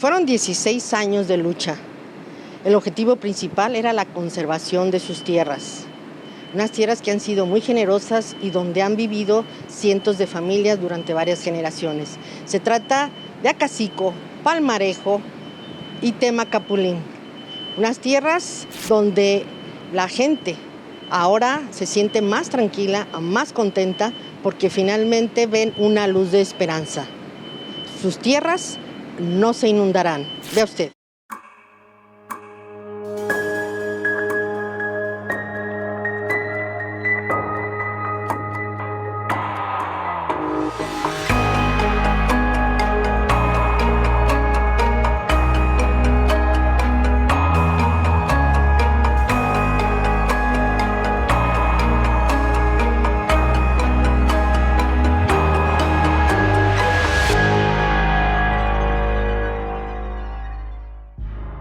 Fueron 16 años de lucha. El objetivo principal era la conservación de sus tierras. Unas tierras que han sido muy generosas y donde han vivido cientos de familias durante varias generaciones. Se trata de Acacico, Palmarejo y Temacapulín. Unas tierras donde la gente ahora se siente más tranquila, más contenta, porque finalmente ven una luz de esperanza. Sus tierras no se inundarán. Vea usted.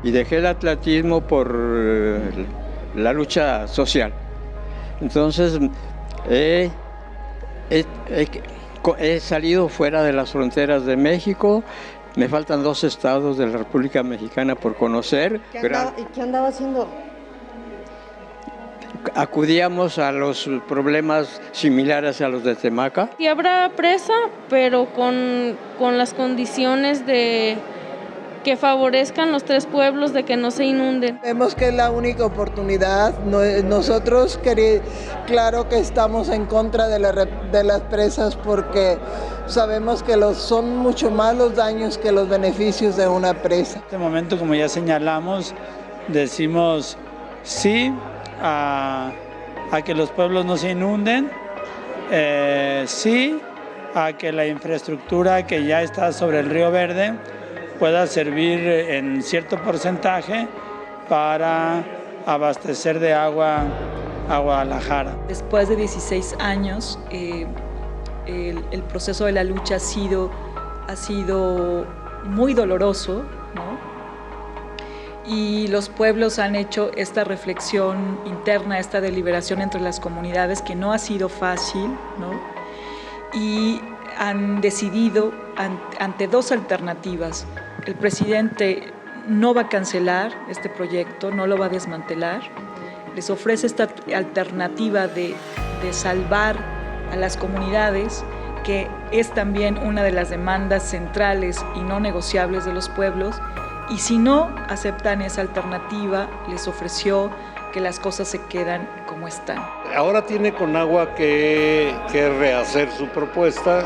Y dejé el atletismo por la lucha social. Entonces he salido fuera de las fronteras de México. Me faltan 2 estados de la República Mexicana por conocer. ¿Qué andaba haciendo? Acudíamos a los problemas similares a los de Temaca. Y habrá presa, pero con las condiciones de que favorezcan los 3 pueblos de que no se inunden. Vemos que es la única oportunidad. Nosotros, claro que estamos en contra de las presas porque sabemos que son mucho más los daños que los beneficios de una presa. En este momento, como ya señalamos, decimos sí a que los pueblos no se inunden, sí a que la infraestructura que ya está sobre el Río Verde pueda servir en cierto porcentaje para abastecer de agua a Guadalajara. Después de 16 años, el proceso de la lucha ha sido muy doloroso, ¿no? Y los pueblos han hecho esta reflexión interna, esta deliberación entre las comunidades que no ha sido fácil, ¿no? Y han decidido ante 2 alternativas. El presidente no va a cancelar este proyecto, no lo va a desmantelar. Les ofrece esta alternativa de salvar a las comunidades, que es también una de las demandas centrales y no negociables de los pueblos. Y si no aceptan esa alternativa, les ofreció que las cosas se quedan como están. Ahora tiene Conagua que rehacer su propuesta,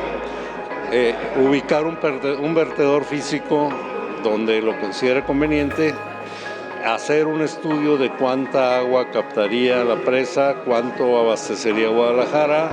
ubicar un vertedor físico donde lo considere conveniente, hacer un estudio de cuánta agua captaría la presa, cuánto abastecería Guadalajara,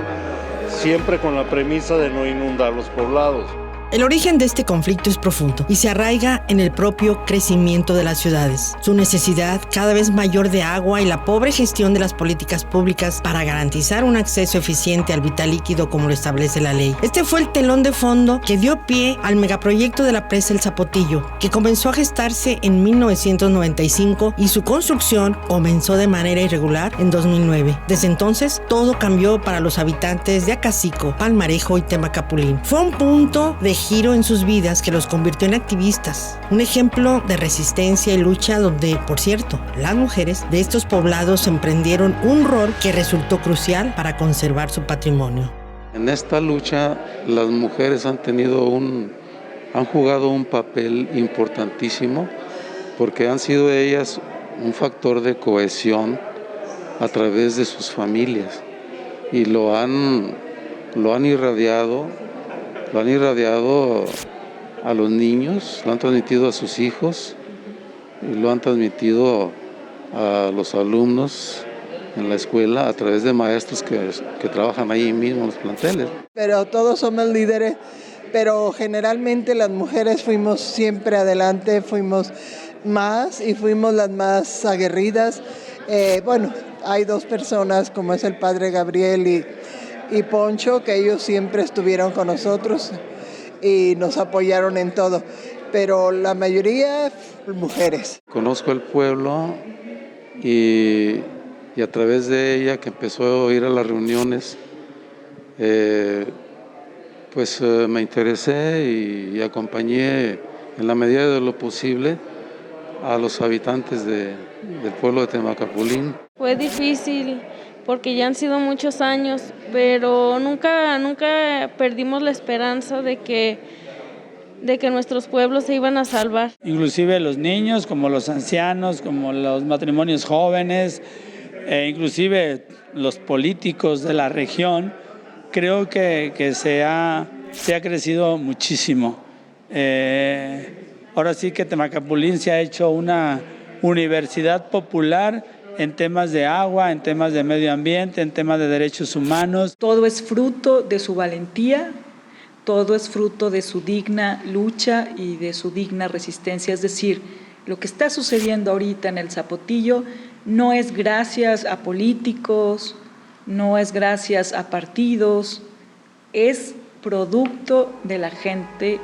siempre con la premisa de no inundar los poblados. El origen de este conflicto es profundo y se arraiga en el propio crecimiento de las ciudades, su necesidad cada vez mayor de agua y la pobre gestión de las políticas públicas para garantizar un acceso eficiente al vital líquido como lo establece la ley. Este fue el telón de fondo que dio pie al megaproyecto de la presa El Zapotillo, que comenzó a gestarse en 1995 y su construcción comenzó de manera irregular en 2009. Desde entonces, todo cambió para los habitantes de Acacico, Palmarejo y Temacapulín. Fue un punto de giro en sus vidas que los convirtió en activistas. Un ejemplo de resistencia y lucha donde, por cierto, las mujeres de estos poblados emprendieron un rol que resultó crucial para conservar su patrimonio. En esta lucha, las mujeres han jugado un papel importantísimo porque han sido ellas un factor de cohesión a través de sus familias y lo han irradiado a los niños, lo han transmitido a sus hijos y lo han transmitido a los alumnos en la escuela a través de maestros que trabajan ahí mismo en los planteles. Pero todos somos líderes, pero generalmente las mujeres fuimos siempre adelante, fuimos más y fuimos las más aguerridas. Hay 2 personas como es el padre Gabriel y Poncho, que ellos siempre estuvieron con nosotros y nos apoyaron en todo, pero la mayoría mujeres. Conozco el pueblo y a través de ella, que empezó a ir a las reuniones, me interesé y acompañé en la medida de lo posible, a los habitantes del pueblo de Temacapulín. Fue difícil porque ya han sido muchos años, pero nunca perdimos la esperanza de que nuestros pueblos se iban a salvar. Inclusive los niños, como los ancianos, como los matrimonios jóvenes, inclusive los políticos de la región, creo que se ha crecido muchísimo. Ahora sí que Temacapulín se ha hecho una universidad popular en temas de agua, en temas de medio ambiente, en temas de derechos humanos. Todo es fruto de su valentía, todo es fruto de su digna lucha y de su digna resistencia. Es decir, lo que está sucediendo ahorita en el Zapotillo no es gracias a políticos, no es gracias a partidos, es producto de la gente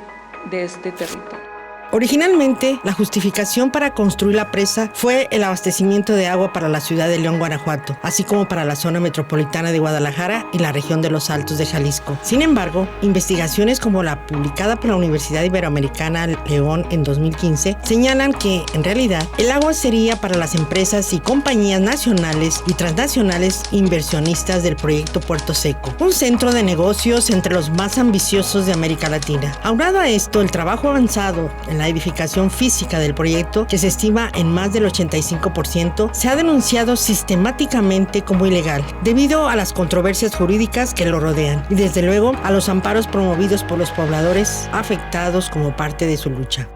de este territorio. Originalmente, la justificación para construir la presa fue el abastecimiento de agua para la ciudad de León, Guanajuato, así como para la zona metropolitana de Guadalajara y la región de los Altos de Jalisco. Sin embargo, investigaciones como la publicada por la Universidad Iberoamericana León en 2015 señalan que, en realidad, el agua sería para las empresas y compañías nacionales y transnacionales inversionistas del proyecto Puerto Seco, un centro de negocios entre los más ambiciosos de América Latina. Aunado a esto, el trabajo avanzado en la edificación física del proyecto, que se estima en más del 85%, se ha denunciado sistemáticamente como ilegal, debido a las controversias jurídicas que lo rodean y desde luego a los amparos promovidos por los pobladores afectados como parte de su lucha.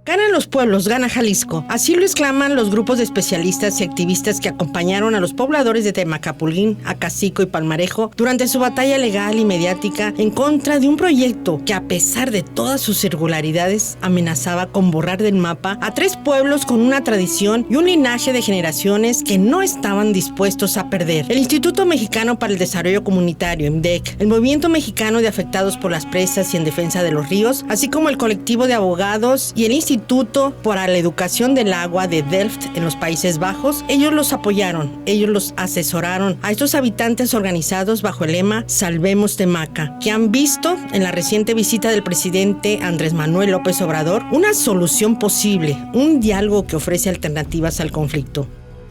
Ganan los pueblos, gana Jalisco. Así lo exclaman los grupos de especialistas y activistas que acompañaron a los pobladores de Temacapulín, Acacico y Palmarejo durante su batalla legal y mediática en contra de un proyecto que, a pesar de todas sus irregularidades, amenazaba con borrar del mapa a 3 pueblos con una tradición y un linaje de generaciones que no estaban dispuestos a perder. El Instituto Mexicano para el Desarrollo Comunitario, IMDEC, el Movimiento Mexicano de Afectados por las Presas y en Defensa de los Ríos, así como el colectivo de abogados y el Instituto para la Educación del Agua de Delft en los Países Bajos, ellos los apoyaron, ellos los asesoraron a estos habitantes organizados bajo el lema Salvemos Temaca, que han visto en la reciente visita del presidente Andrés Manuel López Obrador una solución posible, un diálogo que ofrece alternativas al conflicto.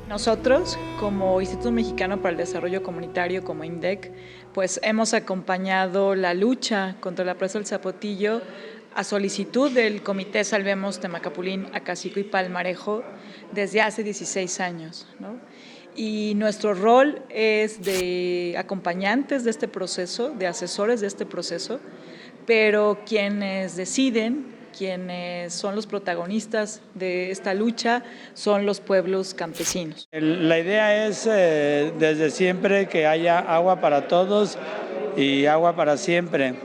Nosotros, como Instituto Mexicano para el Desarrollo Comunitario, como IMDEC, pues hemos acompañado la lucha contra la presa del Zapotillo a solicitud del Comité Salvemos Temacapulín, Acacico y Palmarejo desde hace 16 años, ¿no? Y nuestro rol es de acompañantes de este proceso, de asesores de este proceso, pero quienes deciden, quienes son los protagonistas de esta lucha, son los pueblos campesinos. La idea es desde siempre que haya agua para todos y agua para siempre.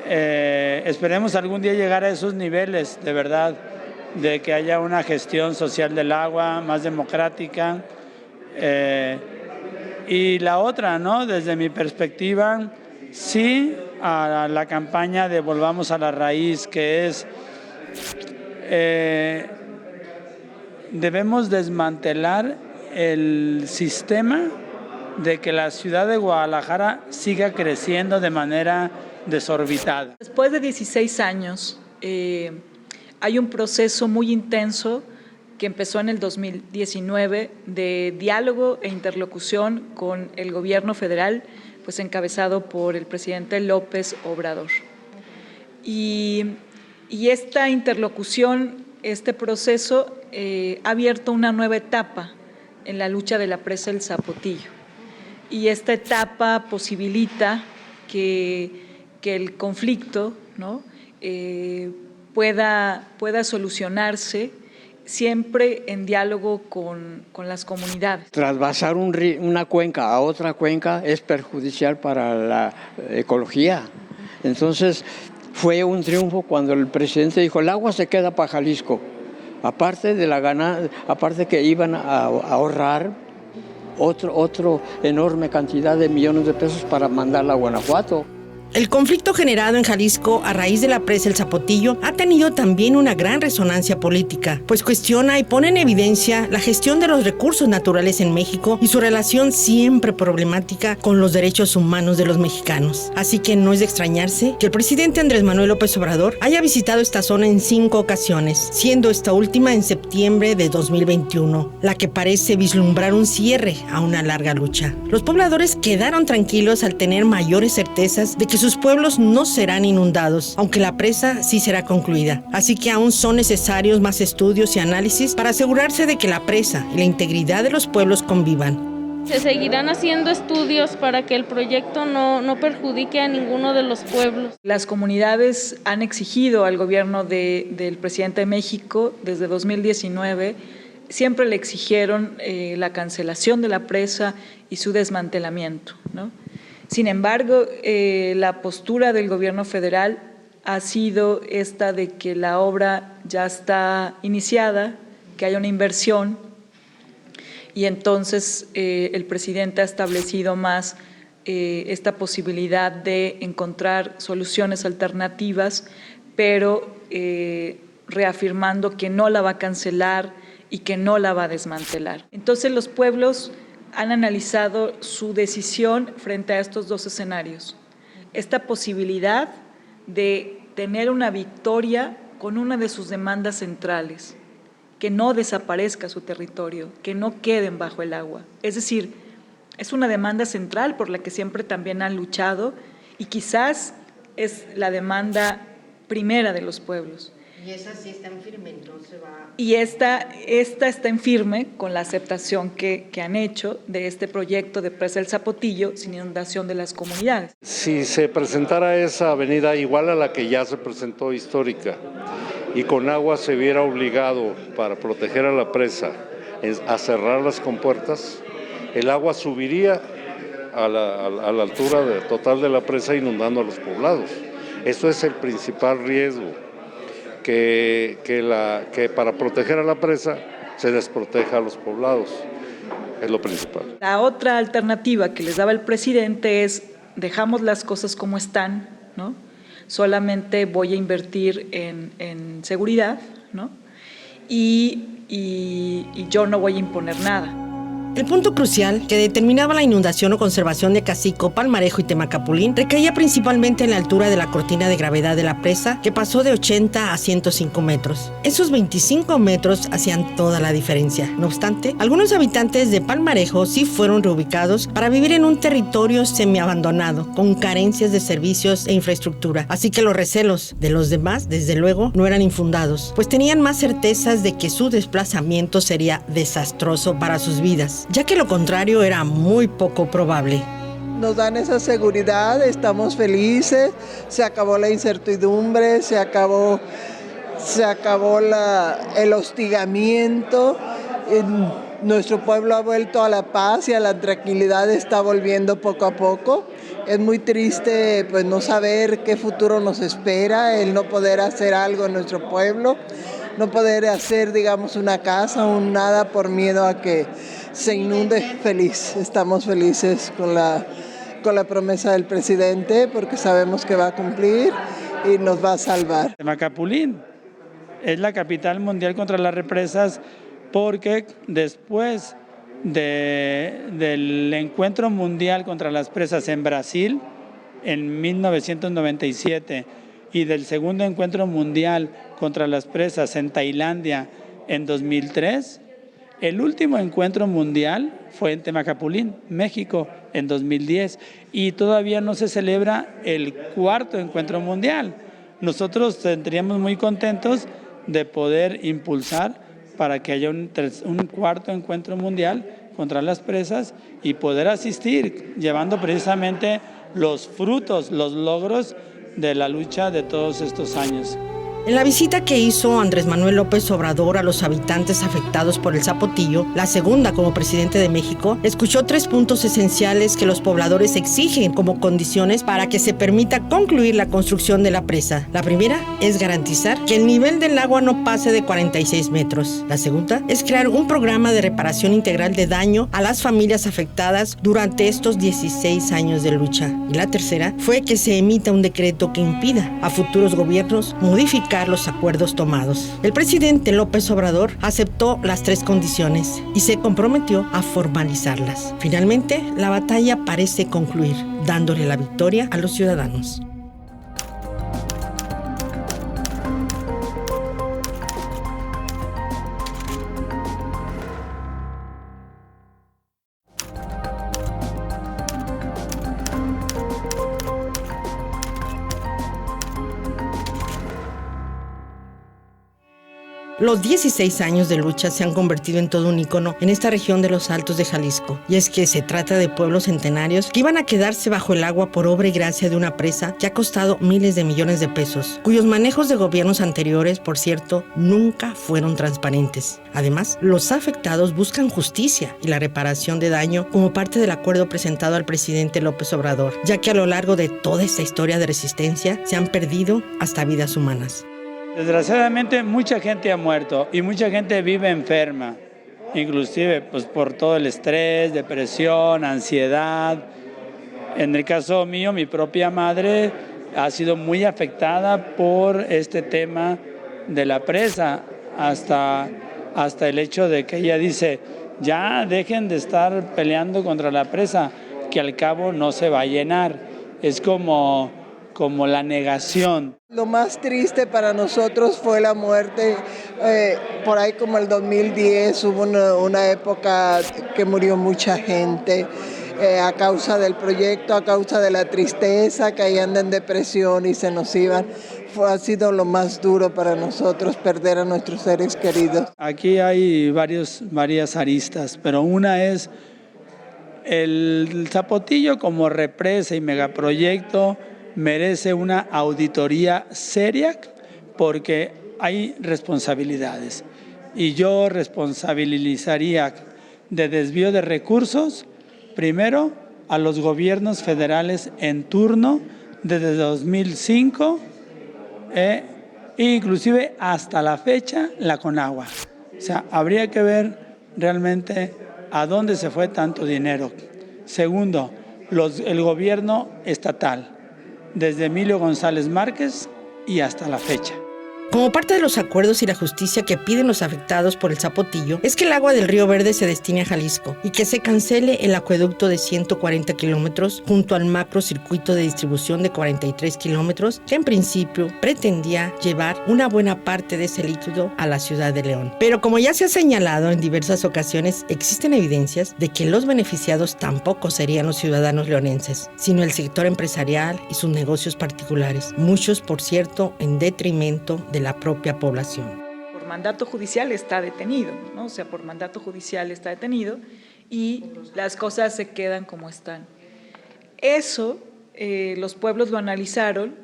Esperemos algún día llegar a esos niveles, de verdad, de que haya una gestión social del agua más democrática. Y la otra, ¿no? Desde mi perspectiva, sí a la campaña de Volvamos a la Raíz, que es, debemos desmantelar el sistema de que la ciudad de Guadalajara siga creciendo de manera desorbitada. Después de 16 años, hay un proceso muy intenso que empezó en el 2019 de diálogo e interlocución con el gobierno federal, pues encabezado por el presidente López Obrador. Y esta interlocución, este proceso, ha abierto una nueva etapa en la lucha de la presa del Zapotillo. Y esta etapa posibilita que el conflicto, ¿no? pueda solucionarse siempre en diálogo con las comunidades. Trasvasar una cuenca a otra cuenca es perjudicial para la ecología. Entonces fue un triunfo cuando el presidente dijo el agua se queda para Jalisco. Aparte que iban a ahorrar otro enorme cantidad de millones de pesos para mandarla a Guanajuato. El conflicto generado en Jalisco a raíz de la presa El Zapotillo ha tenido también una gran resonancia política, pues cuestiona y pone en evidencia la gestión de los recursos naturales en México y su relación siempre problemática con los derechos humanos de los mexicanos. Así que no es de extrañarse que el presidente Andrés Manuel López Obrador haya visitado esta zona en 5 ocasiones, siendo esta última en septiembre de 2021, la que parece vislumbrar un cierre a una larga lucha. Los pobladores quedaron tranquilos al tener mayores certezas de que sus pueblos no serán inundados, aunque la presa sí será concluida. Así que aún son necesarios más estudios y análisis para asegurarse de que la presa y la integridad de los pueblos convivan. Se seguirán haciendo estudios para que el proyecto no perjudique a ninguno de los pueblos. Las comunidades han exigido al gobierno del presidente de México desde 2019, siempre le exigieron la cancelación de la presa y su desmantelamiento, ¿no? Sin embargo, la postura del gobierno federal ha sido esta de que la obra ya está iniciada, que hay una inversión, y entonces el presidente ha establecido más esta posibilidad de encontrar soluciones alternativas, pero reafirmando que no la va a cancelar y que no la va a desmantelar. Entonces los pueblos han analizado su decisión frente a estos dos escenarios. Esta posibilidad de tener una victoria con una de sus demandas centrales, que no desaparezca su territorio, que no queden bajo el agua. Es decir, es una demanda central por la que siempre también han luchado y quizás es la demanda primera de los pueblos. Y esa sí está en firme, entonces va... Y esta está en firme con la aceptación que han hecho de este proyecto de presa El Zapotillo sin inundación de las comunidades. Si se presentara esa avenida igual a la que ya se presentó histórica y con agua se viera obligado para proteger a la presa a cerrar las compuertas, el agua subiría a la altura total de la presa inundando a los poblados. Eso es el principal riesgo. Que para proteger a la presa se desproteja a los poblados, es lo principal. La otra alternativa que les daba el presidente es: dejamos las cosas como están, ¿no? Solamente voy a invertir en seguridad, ¿no? Y yo no voy a imponer nada. El punto crucial que determinaba la inundación o conservación de Cacico, Palmarejo y Temacapulín recaía principalmente en la altura de la cortina de gravedad de la presa, que pasó de 80 a 105 metros. Esos 25 metros hacían toda la diferencia. No obstante, algunos habitantes de Palmarejo sí fueron reubicados para vivir en un territorio semiabandonado, con carencias de servicios e infraestructura. Así que los recelos de los demás, desde luego, no eran infundados, pues tenían más certezas de que su desplazamiento sería desastroso para sus vidas, ya que lo contrario era muy poco probable. Nos dan esa seguridad, estamos felices, se acabó la incertidumbre, se acabó el hostigamiento, nuestro pueblo ha vuelto a la paz y a la tranquilidad, está volviendo poco a poco. Es muy triste pues no saber qué futuro nos espera, el no poder hacer algo en nuestro pueblo, no poder hacer, digamos, una casa, un nada por miedo a que se inunde. Estamos felices con la promesa del presidente porque sabemos que va a cumplir y nos va a salvar. Temacapulín es la capital mundial contra las represas porque después del encuentro mundial contra las presas en Brasil en 1997 y del segundo encuentro mundial contra las presas en Tailandia en 2003, el último encuentro mundial fue en Temacapulín, México, en 2010, y todavía no se celebra el cuarto encuentro mundial. Nosotros estaríamos muy contentos de poder impulsar para que haya un cuarto encuentro mundial contra las presas y poder asistir, llevando precisamente los frutos, los logros de la lucha de todos estos años. En la visita que hizo Andrés Manuel López Obrador a los habitantes afectados por el Zapotillo, la segunda como presidente de México, escuchó 3 puntos esenciales que los pobladores exigen como condiciones para que se permita concluir la construcción de la presa. La primera es garantizar que el nivel del agua no pase de 46 metros. La segunda es crear un programa de reparación integral de daño a las familias afectadas durante estos 16 años de lucha. Y la tercera fue que se emita un decreto que impida a futuros gobiernos modificar los acuerdos tomados. El presidente López Obrador aceptó las 3 condiciones y se comprometió a formalizarlas. Finalmente, la batalla parece concluir, dándole la victoria a los ciudadanos. Los 16 años de lucha se han convertido en todo un ícono en esta región de los Altos de Jalisco. Y es que se trata de pueblos centenarios que iban a quedarse bajo el agua por obra y gracia de una presa que ha costado miles de millones de pesos, cuyos manejos de gobiernos anteriores, por cierto, nunca fueron transparentes. Además, los afectados buscan justicia y la reparación de daño como parte del acuerdo presentado al presidente López Obrador, ya que a lo largo de toda esta historia de resistencia se han perdido hasta vidas humanas. Desgraciadamente mucha gente ha muerto y mucha gente vive enferma, inclusive pues, por todo el estrés, depresión, ansiedad. En el caso mío, mi propia madre ha sido muy afectada por este tema de la presa, hasta el hecho de que ella dice, ya dejen de estar peleando contra la presa, que al cabo no se va a llenar. Es como la negación. Lo más triste para nosotros fue la muerte, por ahí como el 2010 hubo una época que murió mucha gente a causa del proyecto, a causa de la tristeza, caían en depresión y se nos iban. Ha sido lo más duro para nosotros perder a nuestros seres queridos. Aquí hay varias aristas, pero una es el Zapotillo como represa y megaproyecto merece una auditoría seria porque hay responsabilidades. Y yo responsabilizaría de desvío de recursos, primero, a los gobiernos federales en turno desde 2005, inclusive hasta la fecha, la Conagua. O sea, habría que ver realmente a dónde se fue tanto dinero. Segundo, el gobierno estatal, desde Emilio González Márquez y hasta la fecha. Como parte de los acuerdos y la justicia que piden los afectados por el Zapotillo, es que el agua del Río Verde se destine a Jalisco y que se cancele el acueducto de 140 kilómetros junto al macro circuito de distribución de 43 kilómetros que en principio pretendía llevar una buena parte de ese líquido a la ciudad de León. Pero como ya se ha señalado en diversas ocasiones, existen evidencias de que los beneficiados tampoco serían los ciudadanos leonenses, sino el sector empresarial y sus negocios particulares, muchos, por cierto, en detrimento de la propia población. Por mandato judicial está detenido, ¿no? O sea, por mandato judicial está detenido y las cosas se quedan como están. Eso los pueblos lo analizaron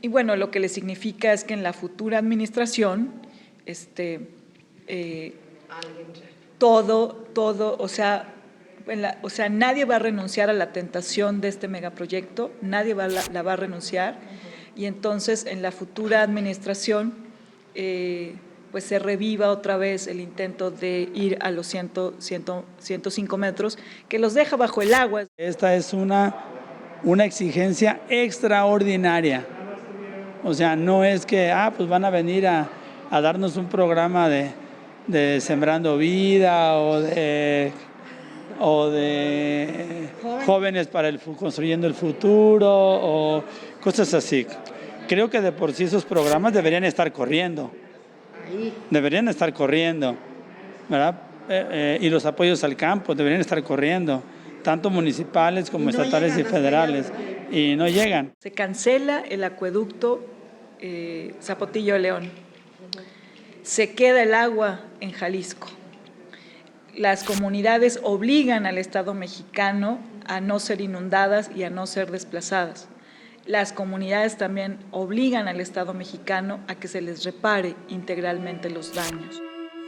y bueno, lo que le significa es que en la futura administración, todo, o sea, nadie va a renunciar a la tentación de este megaproyecto, nadie la va a renunciar. Y entonces en la futura administración pues se reviva otra vez el intento de ir a los 105 metros que los deja bajo el agua. Esta es una exigencia extraordinaria, o sea, no es que pues van a venir a darnos un programa de Sembrando Vida o de jóvenes para construyendo el futuro o cosas así. Creo que de por sí esos programas deberían estar corriendo. ¿Verdad? Y los apoyos al campo deberían estar corriendo, tanto municipales como estatales y federales, y no llegan. Se cancela el acueducto Zapotillo-León. Se queda el agua en Jalisco. Las comunidades obligan al Estado mexicano a no ser inundadas y a no ser desplazadas. las comunidades también obligan al Estado mexicano a que se les repare integralmente los daños.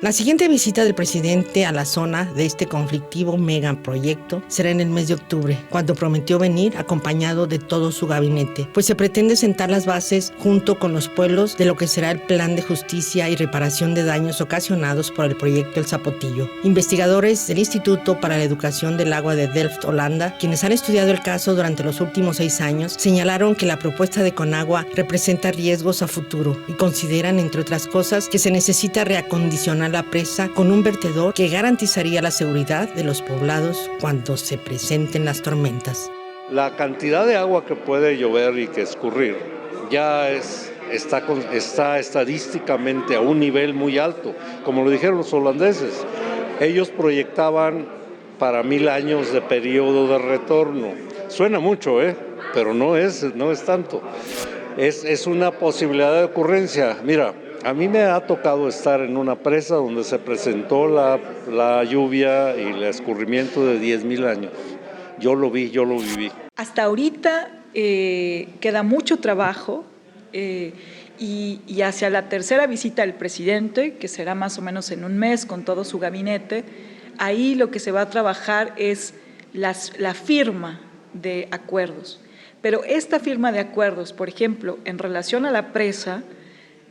La siguiente visita del presidente a la zona de este conflictivo megaproyecto será en el mes de octubre, cuando prometió venir acompañado de todo su gabinete, pues se pretende sentar las bases junto con los pueblos de lo que será el plan de justicia y reparación de daños ocasionados por el proyecto El Zapotillo. Investigadores del Instituto para la Educación del Agua de Delft, Holanda, quienes han estudiado el caso durante los últimos 6 años, señalaron que la propuesta de Conagua representa riesgos a futuro y consideran, entre otras cosas, que se necesita reacondicionar la presa con un vertedor que garantizaría la seguridad de los poblados cuando se presenten las tormentas. La cantidad de agua que puede llover y que escurrir ya está estadísticamente a un nivel muy alto. Como lo dijeron los holandeses, ellos proyectaban para 1000 años de periodo de retorno. Suena mucho, pero no es tanto. Es una posibilidad de ocurrencia. Mira, a mí me ha tocado estar en una presa donde se presentó la lluvia y el escurrimiento de 10,000 años. Yo lo vi, yo lo viví. Hasta ahorita queda mucho trabajo y hacia la tercera visita del presidente, que será más o menos en un mes con todo su gabinete, ahí lo que se va a trabajar es la firma de acuerdos. Pero esta firma de acuerdos, por ejemplo, en relación a la presa,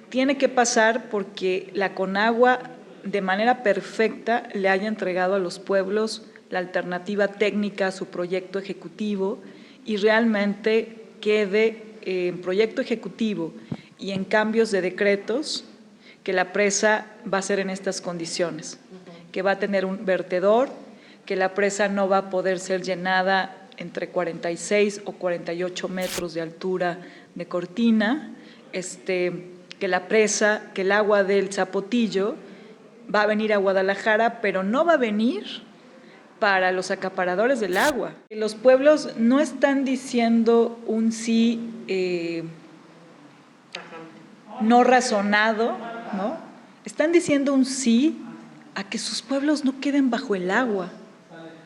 tiene que pasar porque la Conagua de manera perfecta le haya entregado a los pueblos la alternativa técnica a su proyecto ejecutivo y realmente quede en proyecto ejecutivo y en cambios de decretos que la presa va a ser en estas condiciones, que va a tener un vertedor, que la presa no va a poder ser llenada entre 46 o 48 metros de altura de cortina, que la presa, que el agua del Zapotillo va a venir a Guadalajara, pero no va a venir para los acaparadores del agua. Los pueblos no están diciendo un sí no razonado, ¿no? Están diciendo un sí a que sus pueblos no queden bajo el agua.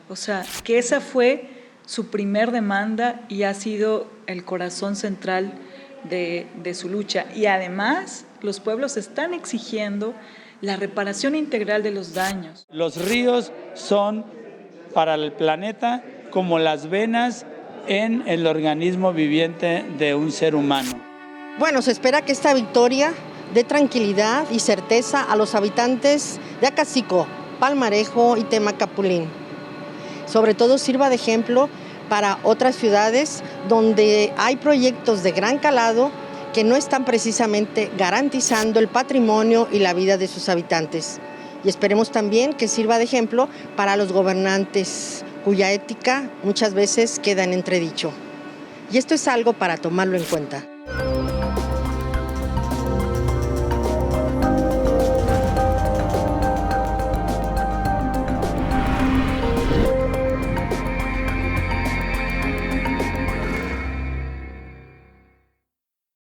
O sea, que esa fue su primer demanda y ha sido el corazón central de su lucha. Y además, los pueblos están exigiendo la reparación integral de los daños. Los ríos son para el planeta como las venas en el organismo viviente de un ser humano. Bueno, se espera que esta victoria dé tranquilidad y certeza a los habitantes de Acacico, Palmarejo y Temacapulín. Sobre todo sirva de ejemplo para otras ciudades donde hay proyectos de gran calado que no están precisamente garantizando el patrimonio y la vida de sus habitantes. Y esperemos también que sirva de ejemplo para los gobernantes, cuya ética muchas veces queda en entredicho. Y esto es algo para tomarlo en cuenta.